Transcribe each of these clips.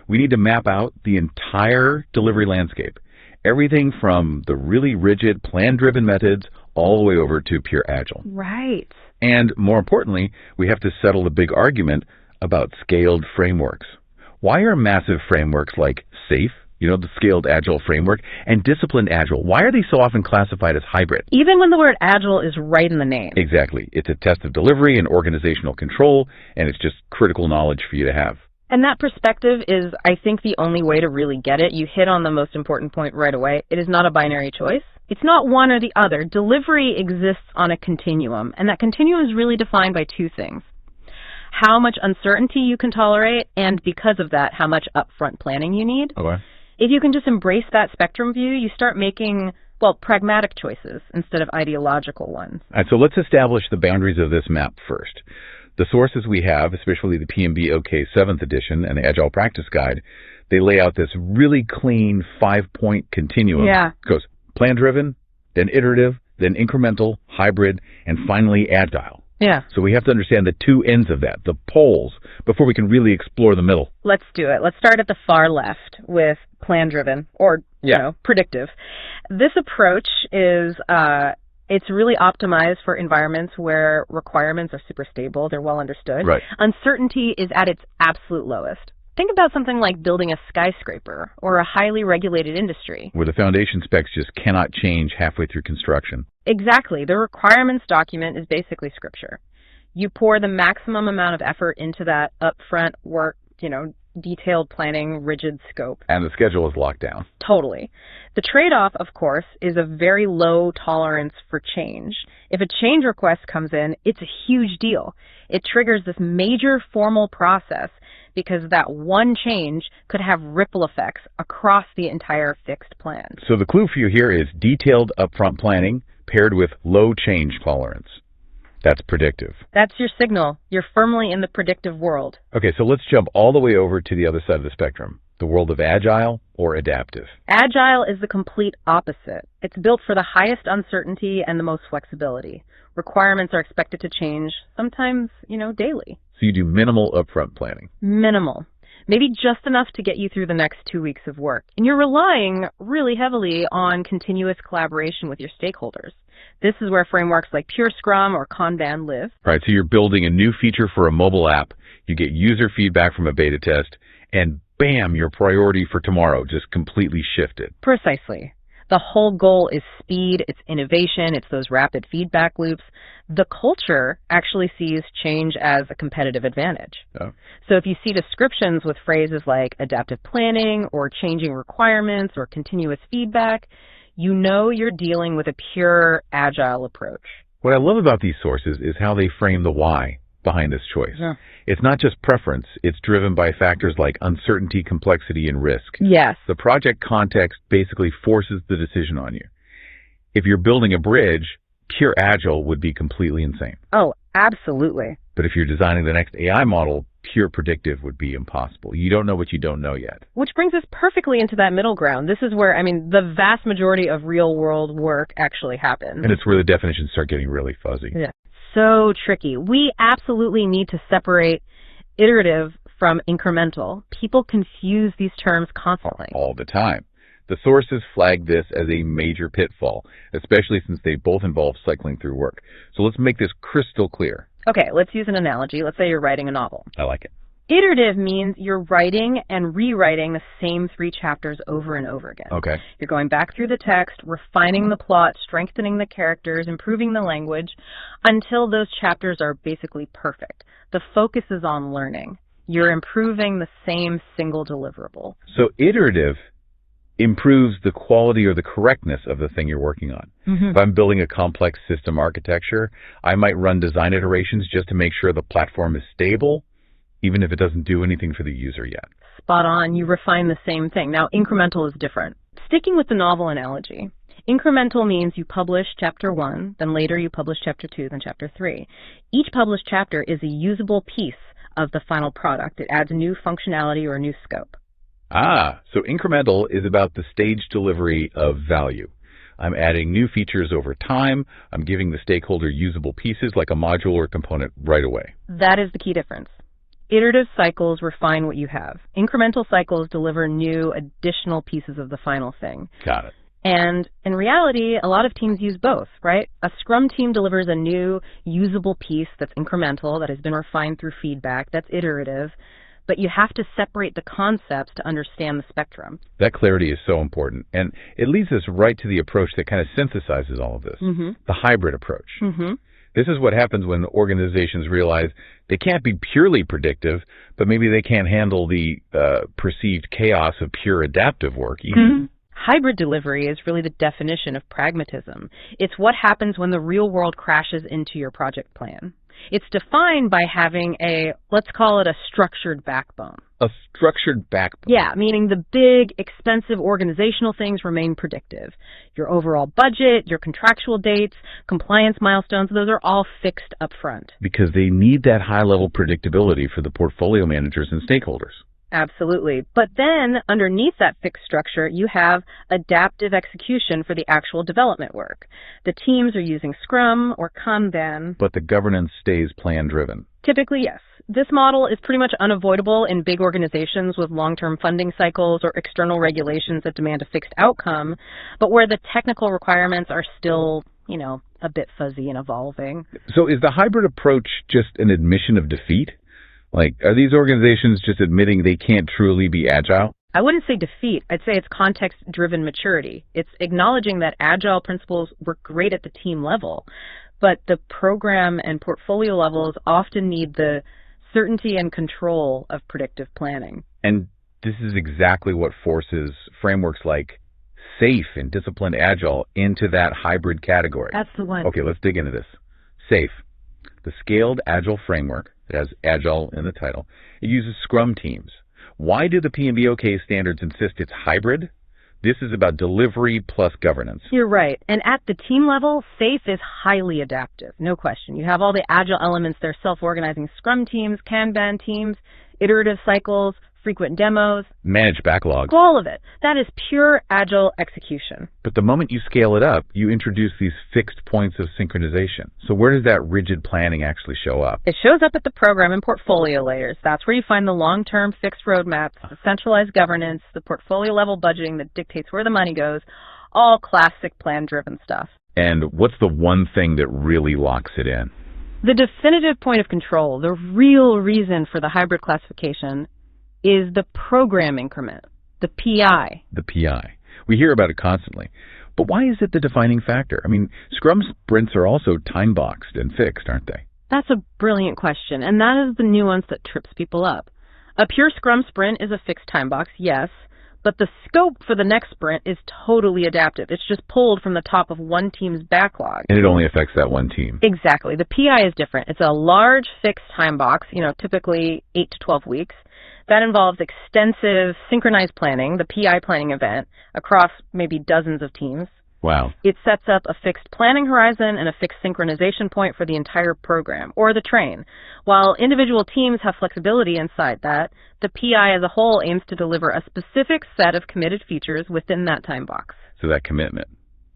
We need to map out the entire delivery landscape. Everything from the really rigid plan-driven methods all the way over to Pure Agile. Right. And more importantly, we have to settle the big argument about scaled frameworks. Why are massive frameworks like SAFe, the scaled Agile framework, and Disciplined Agile, why are they so often classified as hybrid? Even when the word Agile is right in the name. Exactly. It's a test of delivery and organizational control, and it's just critical knowledge for you to have. And that perspective is, I think, the only way to really get it. You hit on the most important point right away. It is not a binary choice. It's not one or the other. Delivery exists on a continuum, and that continuum is really defined by two things. How much uncertainty you can tolerate, and because of that, how much upfront planning you need. Okay. If you can just embrace that spectrum view, you start making, pragmatic choices instead of ideological ones. All right, so let's establish the boundaries of this map first. The sources we have, especially the PMBOK 7th edition and the Agile Practice Guide, they lay out this really clean 5-point continuum. Yeah. It goes plan-driven, then iterative, then incremental, hybrid, and finally agile. Yeah. So we have to understand the two ends of that, the poles, before we can really explore the middle. Let's do it. Let's start at the far left with plan-driven or, predictive. This approach is it's really optimized for environments where requirements are super stable, they're well understood. Right. Uncertainty is at its absolute lowest. Think about something like building a skyscraper or a highly regulated industry. Where the foundation specs just cannot change halfway through construction. Exactly. The requirements document is basically scripture. You pour the maximum amount of effort into that upfront work, detailed planning, rigid scope. And the schedule is locked down. Totally. The trade-off, of course, is a very low tolerance for change. If a change request comes in, it's a huge deal. It triggers this major formal process because that one change could have ripple effects across the entire fixed plan. So the clue for you here is detailed upfront planning paired with low change tolerance. That's predictive. That's your signal. You're firmly in the predictive world. Okay, so let's jump all the way over to the other side of the spectrum, the world of agile or adaptive. Agile is the complete opposite. It's built for the highest uncertainty and the most flexibility. Requirements are expected to change, sometimes, daily. So you do minimal upfront planning. Minimal. Maybe just enough to get you through the next 2 weeks of work. And you're relying really heavily on continuous collaboration with your stakeholders. This is where frameworks like Pure Scrum or Kanban live. Right, so you're building a new feature for a mobile app, you get user feedback from a beta test, and bam, your priority for tomorrow just completely shifted. Precisely. The whole goal is speed, it's innovation, it's those rapid feedback loops. The culture actually sees change as a competitive advantage. Oh. So if you see descriptions with phrases like adaptive planning or changing requirements or continuous feedback, you know you're dealing with a pure agile approach. What I love about these sources is how they frame the why behind this choice. Yeah. It's not just preference, it's driven by factors like uncertainty, complexity, and risk. Yes. The project context basically forces the decision on you. If you're building a bridge, pure agile would be completely insane. Oh, absolutely. But if you're designing the next AI model, pure predictive would be impossible. You don't know what you don't know yet. Which brings us perfectly into that middle ground. This is where, the vast majority of real-world work actually happens. And it's where the definitions start getting really fuzzy. Yeah. So tricky. We absolutely need to separate iterative from incremental. People confuse these terms constantly. All the time. The sources flag this as a major pitfall, especially since they both involve cycling through work. So let's make this crystal clear. Okay, let's use an analogy. Let's say you're writing a novel. I like it. Iterative means you're writing and rewriting the same 3 chapters over and over again. Okay. You're going back through the text, refining the plot, strengthening the characters, improving the language, until those chapters are basically perfect. The focus is on learning. You're improving the same single deliverable. So iterative improves the quality or the correctness of the thing you're working on. Mm-hmm. If I'm building a complex system architecture, I might run design iterations just to make sure the platform is stable, even if it doesn't do anything for the user yet. Spot on. You refine the same thing. Now, incremental is different. Sticking with the novel analogy, incremental means you publish chapter 1, then later you publish chapter 2, then chapter 3. Each published chapter is a usable piece of the final product. It adds new functionality or new scope. So incremental is about the stage delivery of value. I'm adding new features over time. I'm giving the stakeholder usable pieces like a module or component right away. That is the key difference. Iterative cycles refine what you have. Incremental cycles deliver new, additional pieces of the final thing. Got it. And in reality, a lot of teams use both, right? A Scrum team delivers a new, usable piece that's incremental, that has been refined through feedback, that's iterative, but you have to separate the concepts to understand the spectrum. That clarity is so important. And it leads us right to the approach that kind of synthesizes all of this, the hybrid approach. This is what happens when organizations realize they can't be purely predictive, but maybe they can't handle the perceived chaos of pure adaptive work either. Hybrid delivery is really the definition of pragmatism. It's what happens when the real world crashes into your project plan. It's defined by having a, let's call it a structured backbone. A structured backbone? Yeah, meaning the big, expensive organizational things remain predictive. Your overall budget, your contractual dates, compliance milestones, those are all fixed up front. Because they need that high-level predictability for the portfolio managers and stakeholders. Absolutely. But then underneath that fixed structure, you have adaptive execution for the actual development work. The teams are using Scrum or Kanban. But the governance stays plan-driven. Typically, yes. This model is pretty much unavoidable in big organizations with long-term funding cycles or external regulations that demand a fixed outcome, but where the technical requirements are still, you know, a bit fuzzy and evolving. So is the hybrid approach just an admission of defeat? Like, are these organizations just admitting they can't truly be agile? I wouldn't say defeat. I'd say it's context-driven maturity. It's acknowledging that agile principles work great at the team level, but the program and portfolio levels often need the certainty and control of predictive planning. And this is exactly what forces frameworks like SAFe and Disciplined Agile into that hybrid category. That's the one. Okay, let's dig into this. SAFe, the Scaled Agile Framework, it has Agile in the title. It uses Scrum teams. Why do the PMBOK standards insist it's hybrid? This is about delivery plus governance. You're right. And at the team level, SAFe is highly adaptive, no question. You have all the Agile elements. They're self-organizing Scrum teams, Kanban teams, iterative cycles, frequent demos. Manage backlogs. All of it. That is pure Agile execution. But the moment you scale it up, you introduce these fixed points of synchronization. So where does that rigid planning actually show up? It shows up at the program and portfolio layers. That's where you find the long-term fixed roadmaps, the centralized governance, the portfolio level budgeting that dictates where the money goes, all classic plan-driven stuff. And what's the one thing that really locks it in? The definitive point of control, the real reason for the hybrid classification, is the program increment, the PI. The PI. We hear about it constantly. But why is it the defining factor? I mean, Scrum sprints are also time-boxed and fixed, aren't they? That's a brilliant question, and that is the nuance that trips people up. A pure Scrum sprint is a fixed time box, yes, but the scope for the next sprint is totally adaptive. It's just pulled from the top of one team's backlog. And it only affects that one team. Exactly. The PI is different. It's a large fixed time box, typically 8 to 12 weeks. That involves extensive synchronized planning, the PI planning event, across maybe dozens of teams. Wow. It sets up a fixed planning horizon and a fixed synchronization point for the entire program, or the train. While individual teams have flexibility inside that, the PI as a whole aims to deliver a specific set of committed features within that time box. So that commitment,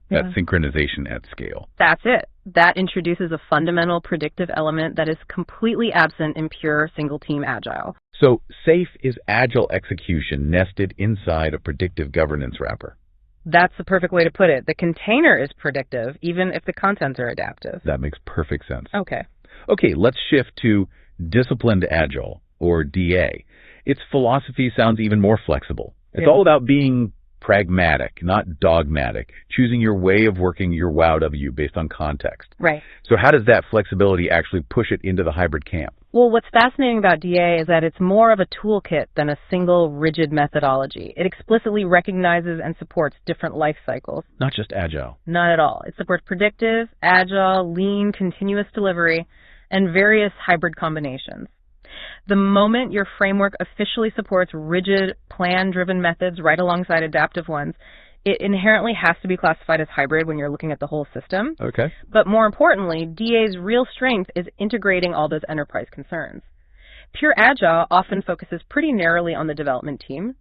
that synchronization at scale. That's it. That introduces a fundamental predictive element that is completely absent in pure single-team Agile. So SAFe is Agile execution nested inside a predictive governance wrapper. That's the perfect way to put it. The container is predictive, even if the contents are adaptive. That makes perfect sense. Okay. Okay, let's shift to Disciplined Agile, or DA. Its philosophy sounds even more flexible. It's all about being pragmatic, not dogmatic, choosing your way of working your WOW based on context. Right. So how does that flexibility actually push it into the hybrid camp? Well, what's fascinating about DA is that it's more of a toolkit than a single rigid methodology. It explicitly recognizes and supports different life cycles. Not just Agile. Not at all. It supports predictive, Agile, lean, continuous delivery, and various hybrid combinations. The moment your framework officially supports rigid, plan-driven methods right alongside adaptive ones, it inherently has to be classified as hybrid when you're looking at the whole system. Okay. But more importantly, DA's real strength is integrating all those enterprise concerns. Pure Agile often focuses pretty narrowly on the development team.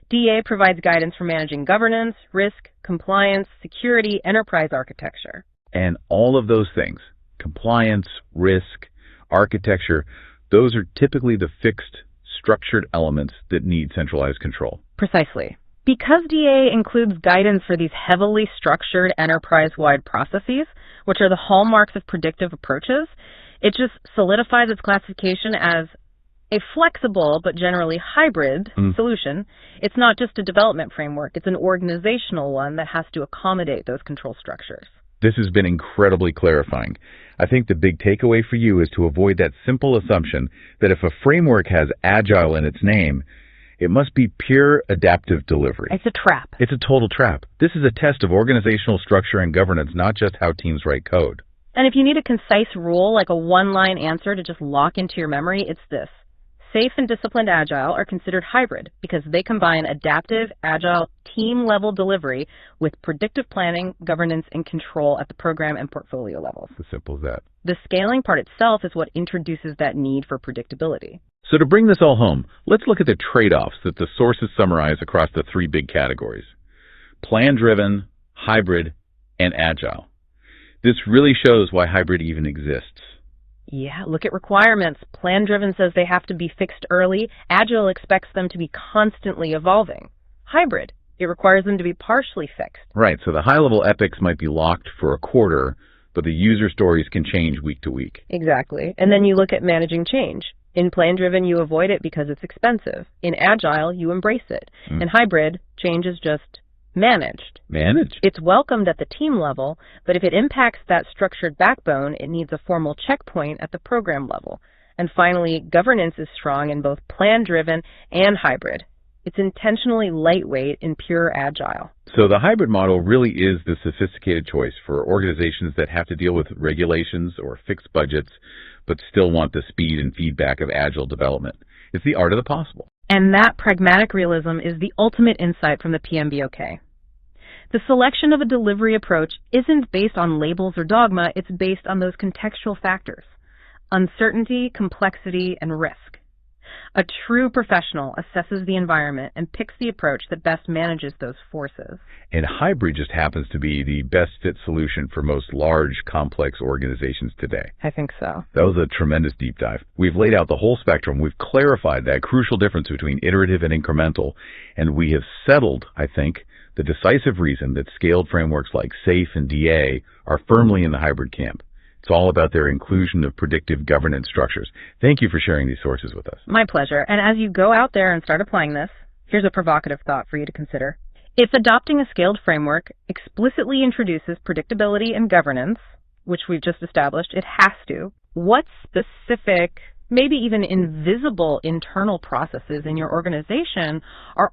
DA provides guidance for managing governance, risk, compliance, security, enterprise architecture. And all of those things, compliance, risk, architecture, Those are typically the fixed, structured elements that need centralized control. Precisely. Because DA includes guidance for these heavily structured enterprise-wide processes, which are the hallmarks of predictive approaches, it just solidifies its classification as a flexible but generally hybrid solution. It's not just a development framework, it's an organizational one that has to accommodate those control structures. This has been incredibly clarifying. I think the big takeaway for you is to avoid that simple assumption that if a framework has agile in its name, it must be pure adaptive delivery. It's a trap. It's a total trap. This is a test of organizational structure and governance, not just how teams write code. And if you need a concise rule, like a one-line answer to just lock into your memory, it's this. SAFe and Disciplined Agile are considered hybrid because they combine adaptive, agile, team-level delivery with predictive planning, governance, and control at the program and portfolio levels. As simple as that. The scaling part itself is what introduces that need for predictability. So to bring this all home, let's look at the trade-offs that the sources summarize across the three big categories: plan-driven, hybrid, and agile. This really shows why hybrid even exists. Yeah, look at requirements. Plan-driven says they have to be fixed early. Agile expects them to be constantly evolving. Hybrid, it requires them to be partially fixed. Right, so the high-level epics might be locked for a quarter, but the user stories can change week to week. Exactly. And then you look at managing change. In plan-driven, you avoid it because it's expensive. In agile, you embrace it. In hybrid, change is just managed. Managed. It's welcomed at the team level, but if it impacts that structured backbone, it needs a formal checkpoint at the program level. And finally, governance is strong in both plan-driven and hybrid. It's intentionally lightweight in pure agile. So the hybrid model really is the sophisticated choice for organizations that have to deal with regulations or fixed budgets, but still want the speed and feedback of agile development. It's the art of the possible. And that pragmatic realism is the ultimate insight from the PMBOK. The selection of a delivery approach isn't based on labels or dogma, it's based on those contextual factors: uncertainty, complexity, and risk. A true professional assesses the environment and picks the approach that best manages those forces. And hybrid just happens to be the best fit solution for most large, complex organizations today. I think so. That was a tremendous deep dive. We've laid out the whole spectrum. We've clarified that crucial difference between iterative and incremental, and we have settled, I think, the decisive reason that scaled frameworks like SAFe and DA are firmly in the hybrid camp. It's all about their inclusion of predictive governance structures. Thank you for sharing these sources with us. My pleasure. And as you go out there and start applying this, here's a provocative thought for you to consider. If adopting a scaled framework explicitly introduces predictability and governance, which we've just established, it has to, what specific, maybe even invisible internal processes in your organization are